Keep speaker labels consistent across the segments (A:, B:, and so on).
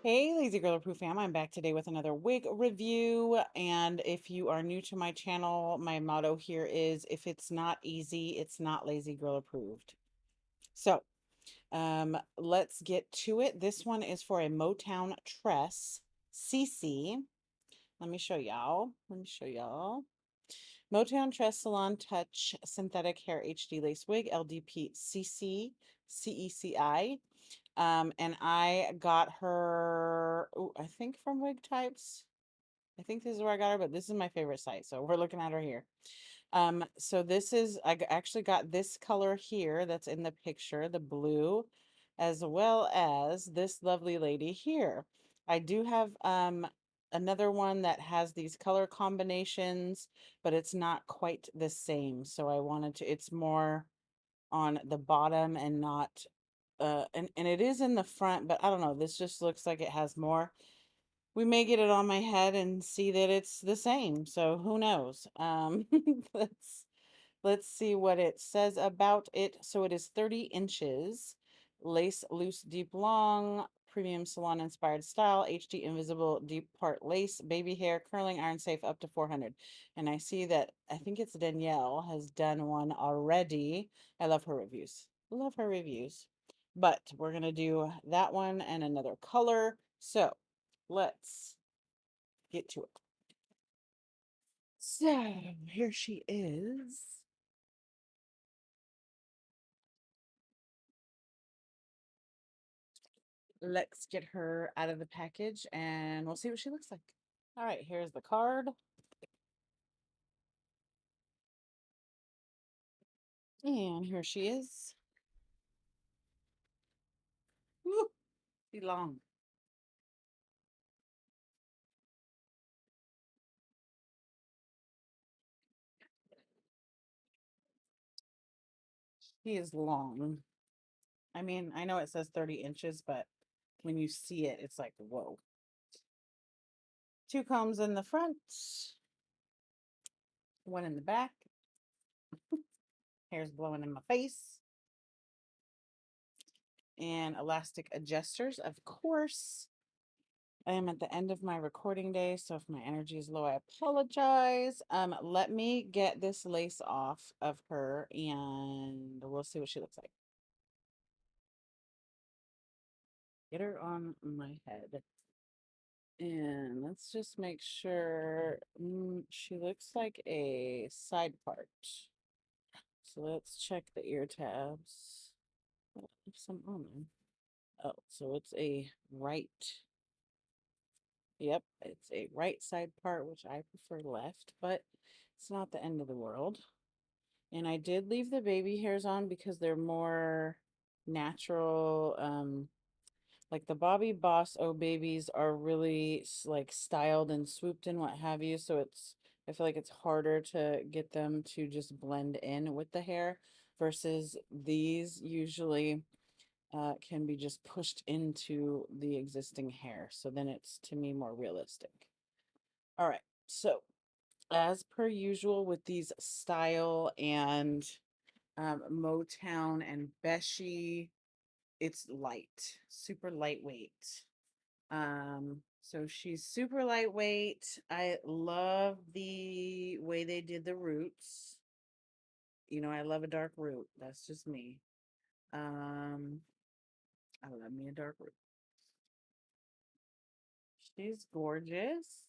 A: Hey, Lazy Girl Proof fam, I'm back today with another wig review. And if you are new to my channel, my motto here is if it's not easy, it's not Lazy Girl approved. So let's get to it. This one is for a Motown Tress Ceci. Let me show y'all. Motown Tress Salon Touch Synthetic Hair HD Lace Wig, LDP CC, CECI. And I got her, ooh, I think from Wig Types. I think this is where I got her, but this is my favorite site. So we're looking at her here. So this is, actually got this color here that's in the picture, the blue, as well as this lovely lady here. I do have another one that has these color combinations, but it's not quite the same. So I wanted to, it's more on the bottom and not and it is in the front, but I don't know, this just looks like it has more. We may get it on my head and see that it's the same, so who knows. let's let's see what it says about it. So it is 30 inches, lace loose deep long, premium salon inspired style, HD invisible deep part lace, baby hair, curling iron safe up to 400. And I see that I think it's Danielle has done one already. I love her reviews. Love her reviews. But we're going to do that one and another color. So let's get to it. So here she is. Let's get her out of the package and we'll see what she looks like. All right, here's the card. And here she is. Woo, she long. She is long. I mean, I know it says 30 inches, but when you see it, it's like, whoa. Two combs in the front, one in the back. Hair's blowing in my face. And elastic adjusters, of course. I am at the end of my recording day, so if my energy is low, I apologize. Let me get this lace off of her and we'll see what she looks like. Get her on my head. And let's just make sure she looks like a side part. So let's check the ear tabs. Oh, there's some on there. Oh, so it's a right. Yep, it's a right side part, which I prefer left, but it's not the end of the world. And I did leave the baby hairs on because they're more natural. Like the Bobby Boss O babies are really like styled and swooped and what have you. So I feel like it's harder to get them to just blend in with the hair versus these usually can be just pushed into the existing hair. So then it's to me more realistic. All right. So as per usual with these style and Motown and Beshe, it's light, super lightweight. So she's super lightweight. I love the way they did the roots. You know, I love a dark root. That's just me. Um, I love me a dark root. She's gorgeous.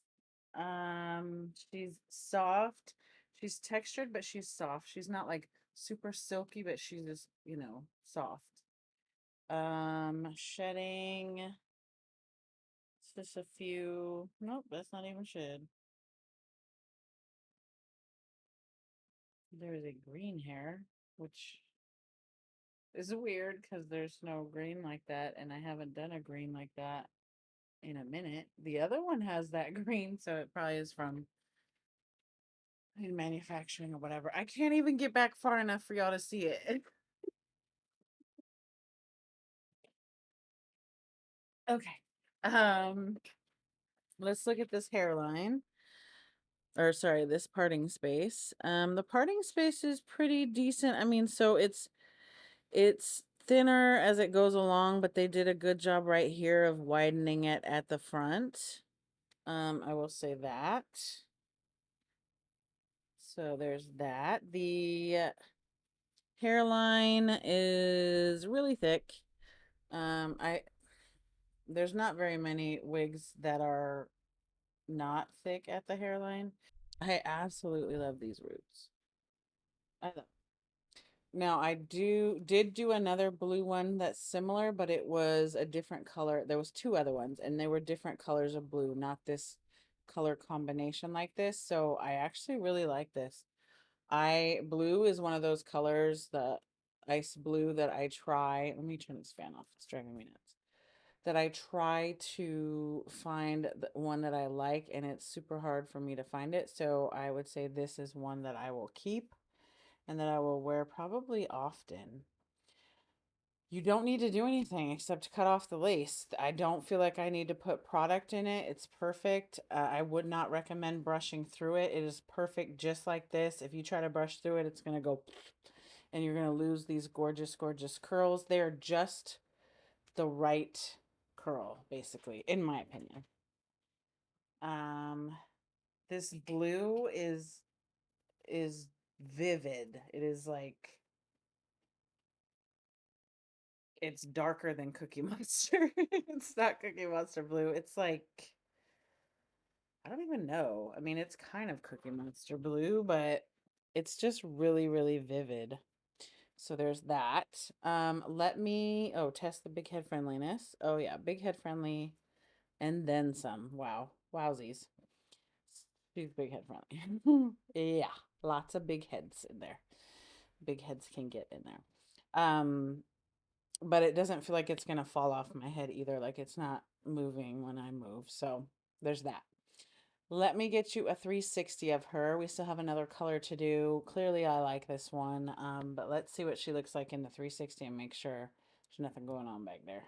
A: She's soft. She's textured, but she's soft. She's not like super silky, but she's just, you know, soft. Shedding. It's just a few. Nope, that's not even shed. There's a green hair, which is weird because there's no green like that, and I haven't done a green like that in a minute. The other one has that green, so it probably is from in manufacturing or whatever. I can't even get back far enough for y'all to see it. Okay. Um, let's look at this hairline. Or sorry, this parting space. The parting space is pretty decent. I mean, so it's thinner as it goes along, but they did a good job right here of widening it at the front. I will say that. So there's that. The hairline is really thick. I there's not very many wigs that are not thick at the hairline. I absolutely love these roots. I love. Now I did do another blue one that's similar, but it was a different color. There was two other ones, and they were different colors of blue, not this color combination like this. So I actually really like this. Blue is one of those colors, the ice blue that I try. Let me turn this fan off. It's driving me nuts. That I try to find the one that I like, and it's super hard for me to find it. So I would say this is one that I will keep and that I will wear probably often. You don't need to do anything except cut off the lace. I don't feel like I need to put product in it. It's perfect. I would not recommend brushing through it. It is perfect just like this. If you try to brush through it, it's going to go and you're going to lose these gorgeous, gorgeous curls. They are just the right curl, basically, in my opinion. This blue is vivid. It is like it's darker than Cookie Monster. It's not Cookie Monster blue. It's like I don't even know. I mean, it's kind of Cookie Monster blue, but it's just really, really vivid. So there's that. Let me test the big head friendliness. Oh yeah, big head friendly and then some. Wow. Wowsies. She's big head friendly. Yeah, lots of big heads in there. Big heads can get in there. But it doesn't feel like it's gonna fall off my head either. Like it's not moving when I move. So there's that. Let me get you a 360 of her. We still have another color to do. Clearly I like this one. But let's see what she looks like in the 360 and make sure there's nothing going on back there.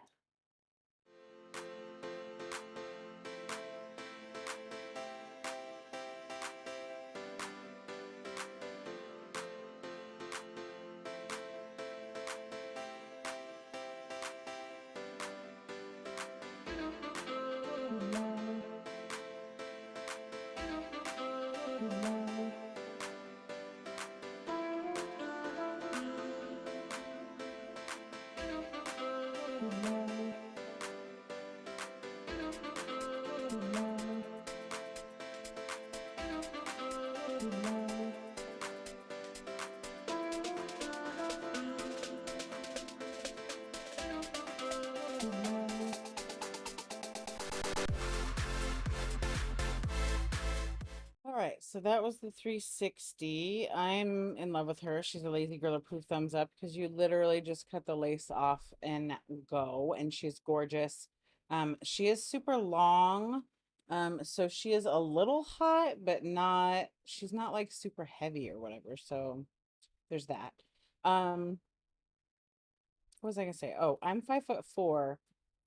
A: All right, so that was the 360. I'm in love with her. She's a lazy girl approved thumbs up because you literally just cut the lace off and go, and she's gorgeous. She is super long. So she is a little hot, but not, she's not like super heavy or whatever. So there's that. What was I gonna say? Oh, I'm 5'4"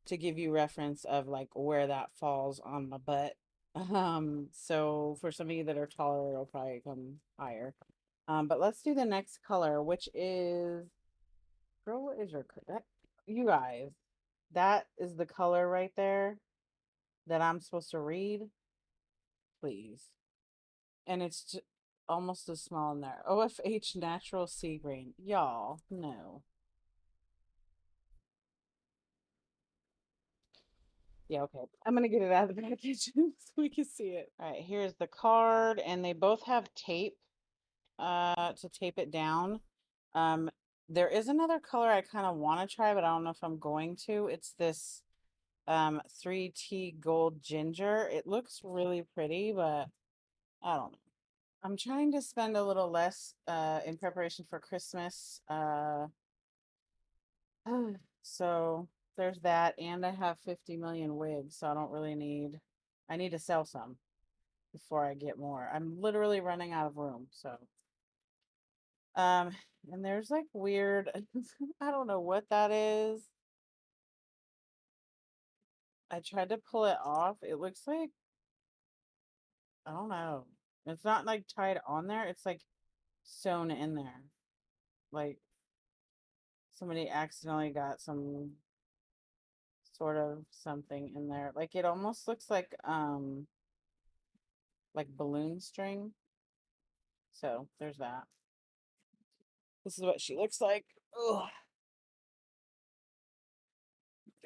A: to give you reference of like where that falls on my butt. So for some of you that are taller, it'll probably come higher. But let's do the next color, which is, girl, what is your that, you guys, that is the color right there that I'm supposed to read, please. And it's almost as small in there. OFH Natural Sea Green. Y'all, no. Yeah, okay. I'm gonna get it out of the package so we can see it. All right, here's the card, and they both have tape to tape it down. Um, there is another color I kind of want to try, but I don't know if I'm going to. It's this 3T Gold Ginger. It looks really pretty, but I don't know. I'm trying to spend a little less in preparation for Christmas. So there's that, and I have 50 million wigs, so I don't really need, I need to sell some before I get more. I'm literally running out of room, so. Um, and there's like weird, I don't know what that is. I tried to pull it off. It looks like, I don't know. It's not like tied on there. It's like sewn in there. Like, somebody accidentally got some sort of something in there. Like it almost looks like balloon string. So there's that. This is what she looks like. Ugh.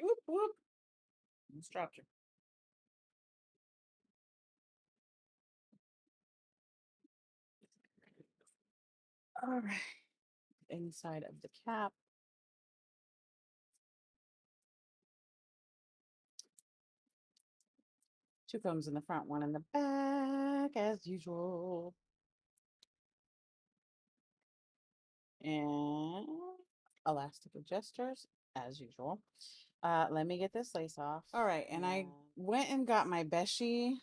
A: Whoop, whoop. Almost dropped her. All right. Inside of the cap. Two combs in the front, one in the back, as usual. And elastic adjusters, as usual. Let me get this lace off. All right, and I went and got my Beshe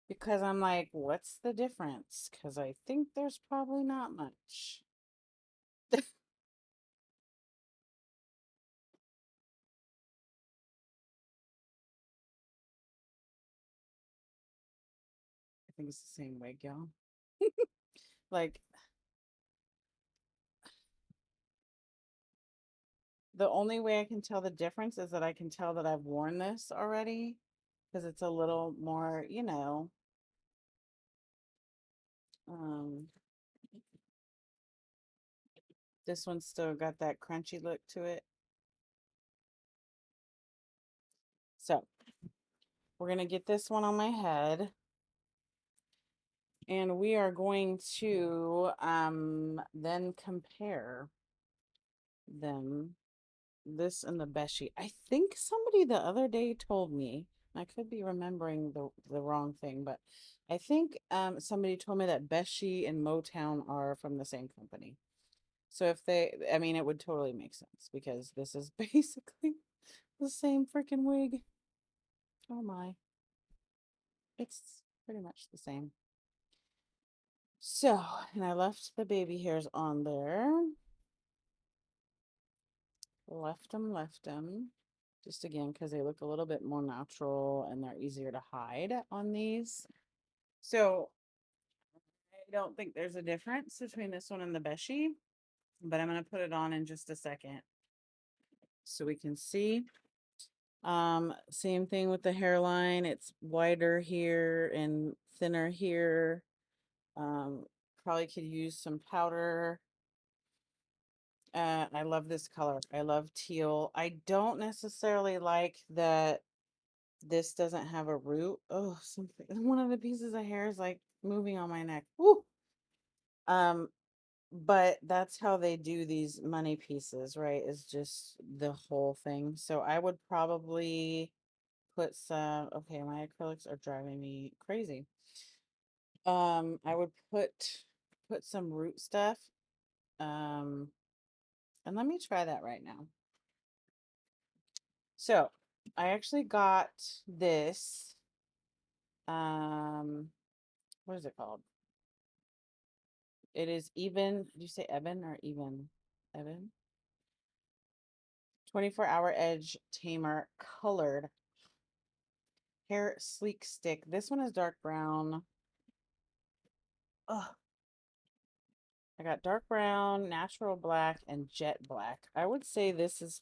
A: because I'm like, what's the difference? Because I think there's probably not much. I think it's the same wig, y'all. Like, the only way I can tell the difference is that I can tell that I've worn this already because it's a little more, um, this one's still got that crunchy look to it. So we're going to get this one on my head. And we are going to then compare them, this and the Beshe. I think somebody the other day told me, I could be remembering the wrong thing, but I think somebody told me that Beshe and Motown are from the same company. So if they, I mean, it would totally make sense because this is basically the same freaking wig. Oh my. It's pretty much the same. So, and I left the baby hairs on there. Left them. Just again, because they look a little bit more natural and they're easier to hide on these. So, I don't think there's a difference between this one and the Beshe, but I'm going to put it on in just a second so we can see. Same thing with the hairline. It's wider here and thinner here. Probably could use some powder. I love this color. I love teal. I don't necessarily like that this doesn't have a root. Oh, something. One of the pieces of hair is like moving on my neck. Woo! Um, but that's how they do these money pieces, right? Is just the whole thing. So I would probably put some, okay, my acrylics are driving me crazy. I would put some root stuff. Um, and let me try that right now. So I actually got this. What is it called? It is Ebin. Did you say Ebin or Ebin? Ebin. 24-hour edge tamer colored hair sleek stick. This one is dark brown. Ugh. I got dark brown, natural black, and jet black. I would say this is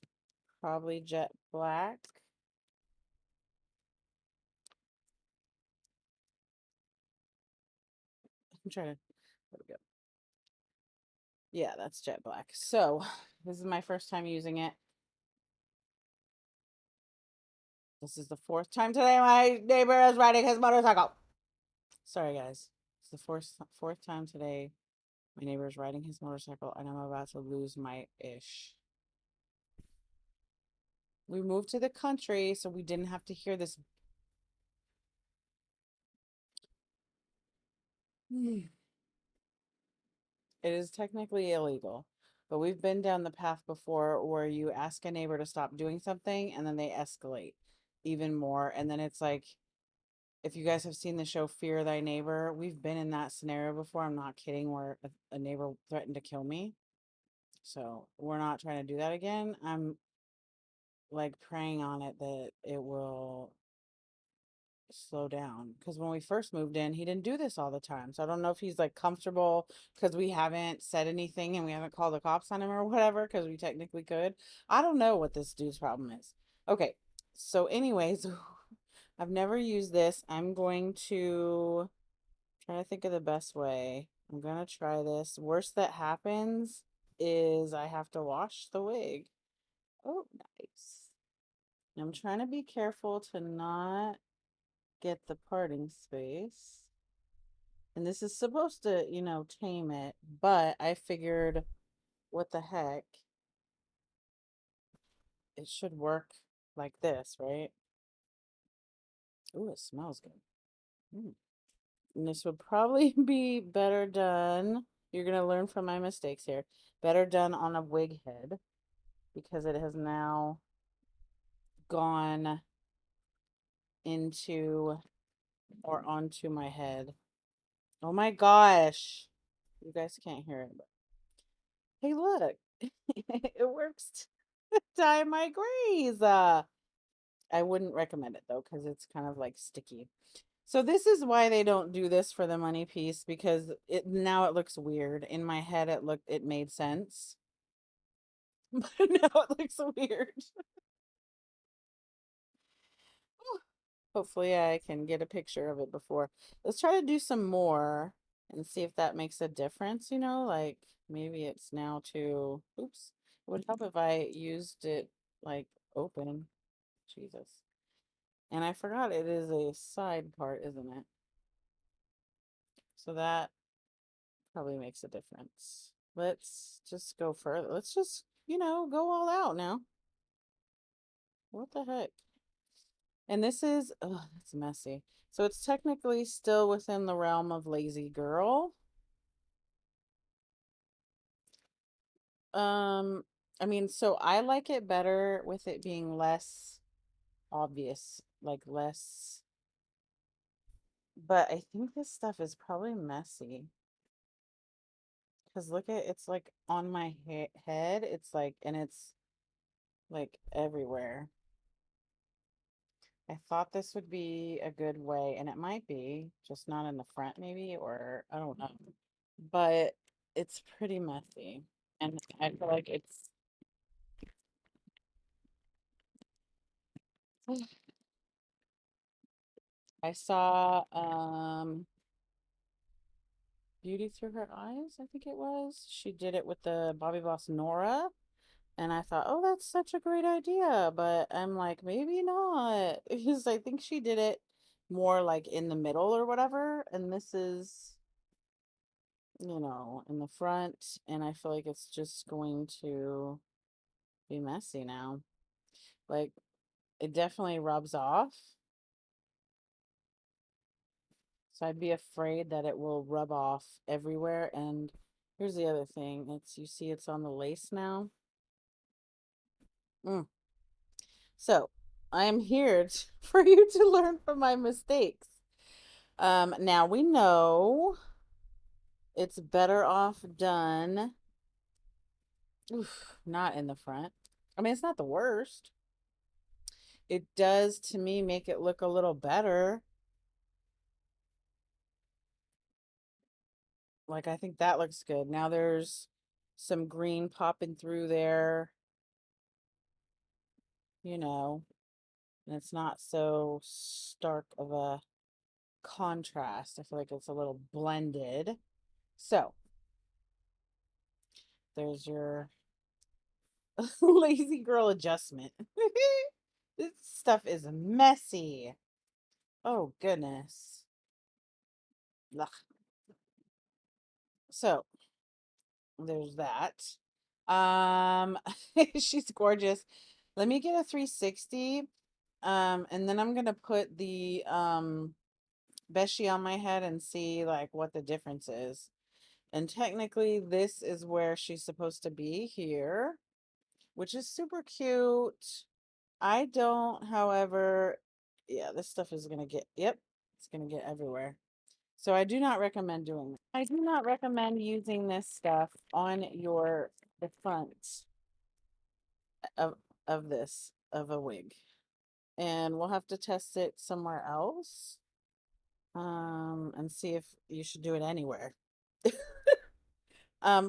A: probably jet black. I'm trying to, there we go. Yeah, that's jet black. So this is my first time using it. This is the fourth time today my neighbor is riding his motorcycle. Sorry, guys. It's the fourth time today my neighbor is riding his motorcycle, and I'm about to lose my ish. We moved to the country, so we didn't have to hear this. It is technically illegal, but we've been down the path before where you ask a neighbor to stop doing something and then they escalate even more. And then it's like, if you guys have seen the show Fear Thy Neighbor, we've been in that scenario before. I'm not kidding, where a neighbor threatened to kill me. So we're not trying to do that again. I'm like praying on it that slow down because when we first moved in, he didn't do this all the time. So I don't know if he's like comfortable because we haven't said anything and we haven't called the cops on him or whatever because we technically could. I don't know what this dude's problem is. Okay, so anyways, I've never used this. I'm going to try to think of the best way. I'm gonna try this. Worst that happens is I have to wash the wig. Oh, nice. I'm trying to be careful to not get the parting space. And this is supposed to, you know, tame it, but I figured, what the heck? It should work like this, right? Ooh, it smells good. Mm. And this would probably be better done. You're going to learn from my mistakes here. Better done on a wig head because it has now gone into or onto my head. Oh my gosh. You guys can't hear it, but hey, look. It works to dye my grays. I wouldn't recommend it though, because it's kind of like sticky. So this is why they don't do this for the money piece, because it now it looks weird. In my head it made sense. But now it looks weird. Hopefully I can get a picture of it before. Let's try to do some more and see if that makes a difference, you know, like maybe it's now too, oops. It would help if I used it like open. Jesus. And I forgot it is a side part, isn't it? So that probably makes a difference. Let's just go further. Let's just, you know, go all out now. What the heck? And this is, oh, that's messy. So it's technically still within the realm of lazy girl. Um, I mean, so I like it better with it being less obvious, like less, but I think this stuff is probably messy. Because look at, it's like on my head. It's like, and it's like everywhere. I thought this would be a good way, and it might be, just not in the front maybe, or I don't know. But it's pretty messy. And I feel like it's, I saw Beauty Through Her Eyes, I think it was. She did it with the Bobby Boss Nora. And I thought, oh, that's such a great idea. But I'm like, maybe not. Because I think she did it more like in the middle or whatever. And this is, you know, in the front. And I feel like it's just going to be messy now. Like, it definitely rubs off. So I'd be afraid that it will rub off everywhere. And here's the other thing. It's, you see it's on the lace now. Mm. So I am here for you to learn from my mistakes. Now we know it's better off done. Oof, not in the front. I mean, it's not the worst. It does to me make it look a little better. Like, I think that looks good. Now there's some green popping through there, you know, and it's not so stark of a contrast. I feel like it's a little blended. So there's your lazy girl adjustment. This stuff is messy. Oh, goodness. Ugh. So there's that. Um, she's gorgeous. Let me get a 360. And then I'm gonna put the Beshe on my head and see like what the difference is. And technically this is where she's supposed to be here, which is super cute. I don't, however, yeah, this stuff is gonna get, yep, it's gonna get everywhere. So I do not recommend doing that. I do not recommend using this stuff on the front of of this of a wig. and we'll have to test it somewhere else. And see if you should do it anywhere.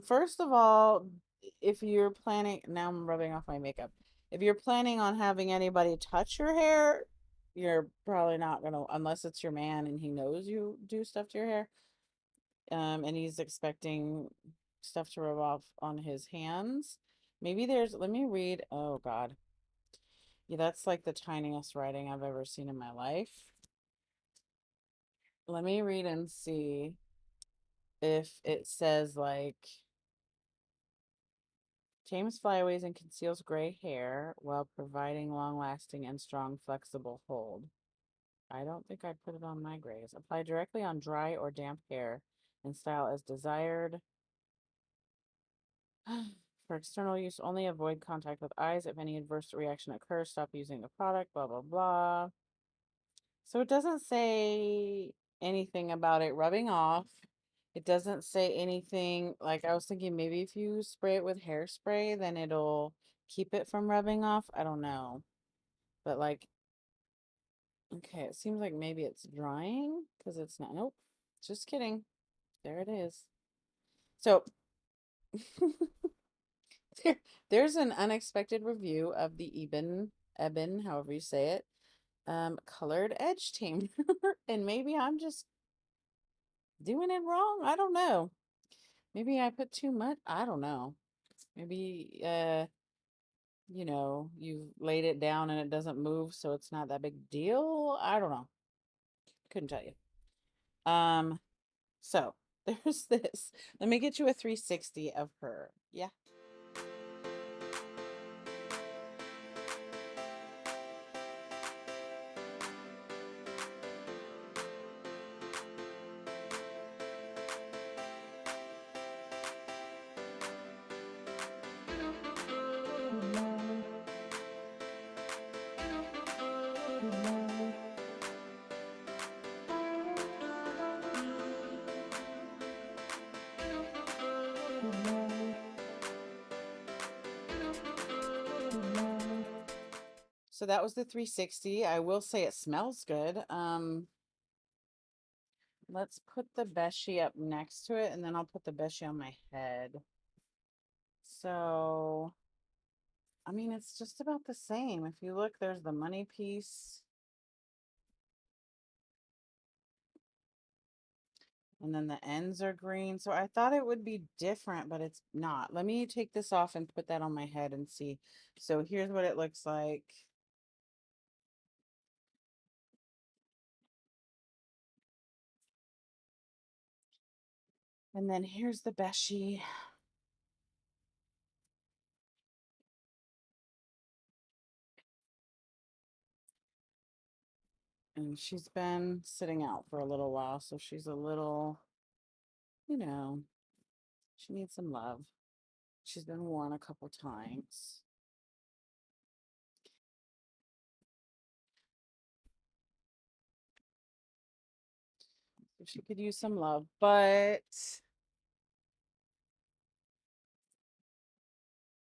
A: First of all, if you're planning, now I'm rubbing off my makeup. If you're planning on having anybody touch your hair, you're probably not gonna, unless it's your man and he knows you do stuff to your hair. And he's expecting stuff to rub off on his hands. Maybe there's, let me read. Oh God. Yeah, that's like the tiniest writing I've ever seen in my life. Let me read and see if it says like tames flyaways and conceals gray hair while providing long-lasting and strong flexible hold. I don't think I put it on my grays. Apply directly on dry or damp hair and style as desired. For external use only, avoid contact with eyes. If any adverse reaction occurs, stop using the product, blah, blah, blah. So it doesn't say anything about it rubbing off. It doesn't say anything, like I was thinking maybe if you spray it with hairspray, then it'll keep it from rubbing off. I don't know. But like, okay, it seems like maybe it's drying because it's not. Nope. Just kidding. There it is. So there's an unexpected review of the Ebin, however you say it, colored edge tamer. And maybe I'm just doing it wrong. I don't know. Maybe I put too much. I don't know. Maybe you know, you laid it down and it doesn't move, so it's not that big deal. I don't know. Couldn't tell you. So there's this. Let me get you a 360 of her. Yeah. So that was the 360. I will say it smells good. Let's put the Beshe up next to it, and then I'll put the Beshe on my head. So, I mean, it's just about the same. If you look, there's the money piece. And then the ends are green. So I thought it would be different, but it's not. Let me take this off and put that on my head and see. So here's what it looks like. And then here's the Beshe. And she's been sitting out for a little while, so she's a little, you know, she needs some love. She's been worn a couple times. So she could use some love, but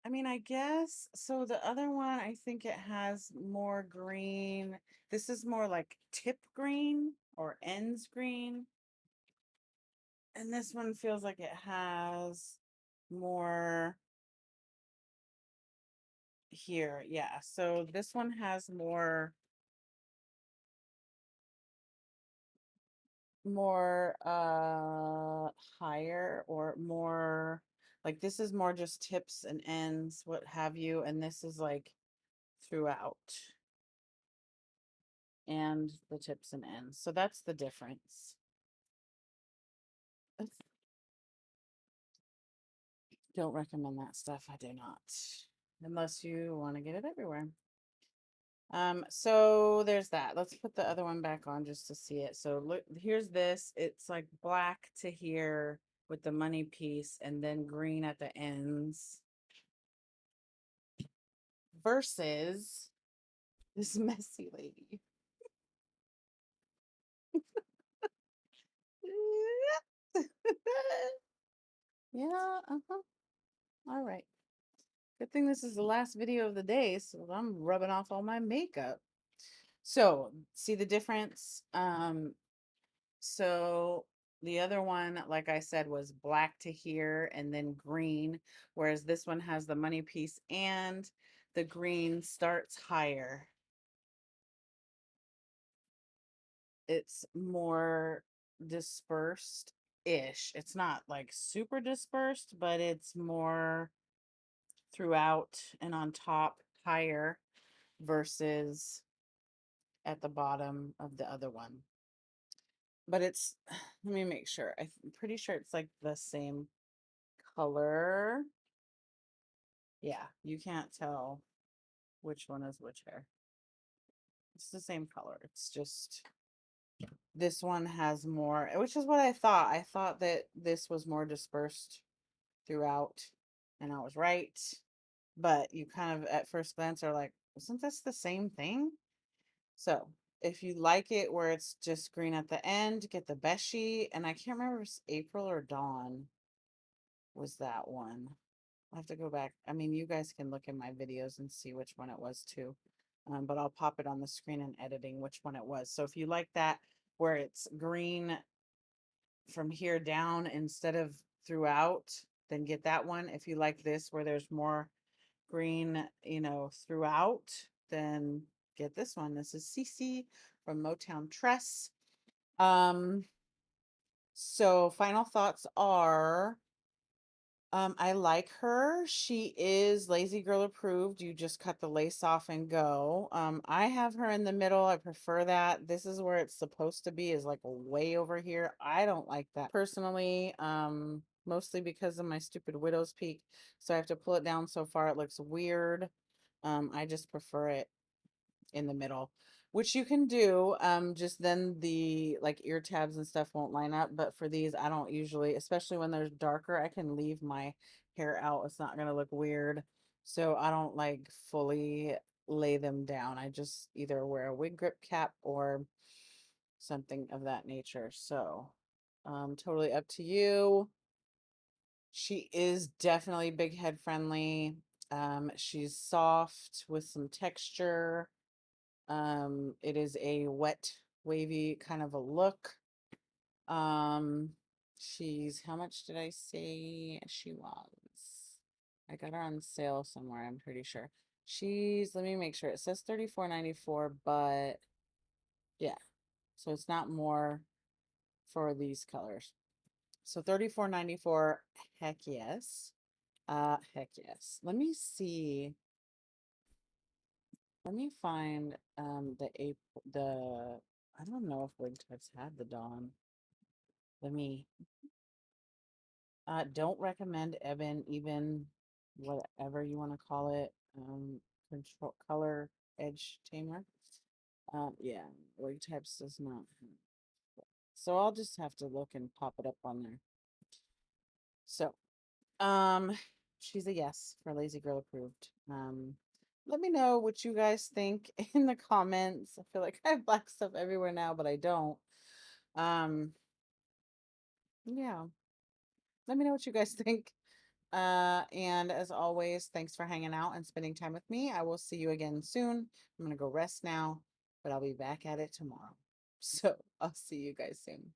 A: I mean, I guess so. The other one, I think it has more green. This is more like tip green or ends green. And this one feels like it has more here. Yeah. So this one has more higher or more like this is more just tips and ends, what have you, and this is like throughout and the tips and ends. So that's the difference. Don't recommend that stuff. I do not. Unless you want to get it everywhere. So there's that. Let's put the other one back on just to see it. So look, here's this. It's like black to here with the money piece and then green at the ends. Versus this messy lady. Yeah, uh-huh. All right. Good thing this is the last video of the day, so I'm rubbing off all my makeup. So see the difference? So the other one, like I said, was black to here and then green, whereas this one has the money piece and the green starts higher. It's more dispersed-ish. It's not like super dispersed, but it's more throughout and on top higher versus at the bottom of the other one. But it's, let me make sure. I'm pretty sure it's like the same color. Yeah, you can't tell which one is which hair. It's the same color. It's just this one has more, which is what I thought. I thought that this was more dispersed throughout, and I was right. But you kind of at first glance are like, isn't this the same thing? So if you like it where it's just green at the end, get the Beshe. And I can't remember if it's April or Dawn was that one. I have to go back. I mean, you guys can look in my videos and see which one it was too. But I'll pop it on the screen in editing which one it was. So if you like that where it's green from here down instead of throughout, then get that one. If you like this where there's more green, throughout, then get this one. This is Cece from Motown Tress. So final thoughts are, I like her. She is lazy girl approved. You just cut the lace off and go. I have her in the middle. I prefer that. This is where it's supposed to be, is like way over here. I don't like that personally. Mostly because of my stupid widow's peak. So I have to pull it down so far it looks weird. I just prefer it in the middle, which you can do. Just then the like ear tabs and stuff won't line up. But for these, I don't usually, especially when they're darker, I can leave my hair out. It's not gonna look weird. So I don't like fully lay them down. I just either wear a wig grip cap or something of that nature. So totally up to you. She is definitely big head friendly. She's soft with some texture. It is a wet, wavy kind of a look. She's, how much did I say she was? I got her on sale somewhere, I'm pretty sure. She's, let me make sure. It says $34.94, but yeah. So it's not more for these colors. So $34.94, heck yes. Heck yes. Let me see. Let me find the I don't know if Wig Types had the Dawn. Let me don't recommend Ebin, even whatever you want to call it. Control color edge tamer. Yeah, Wig Types does not. So I'll just have to look and pop it up on there. So um she's a yes for lazy girl approved. Let me know what you guys think in the comments. I feel like I have black stuff everywhere now, but I don't. Um, yeah. Let me know what you guys think. And as always, thanks for hanging out and spending time with me. I will see you again soon. I'm gonna go rest now, but I'll be back at it tomorrow. So I'll see you guys soon.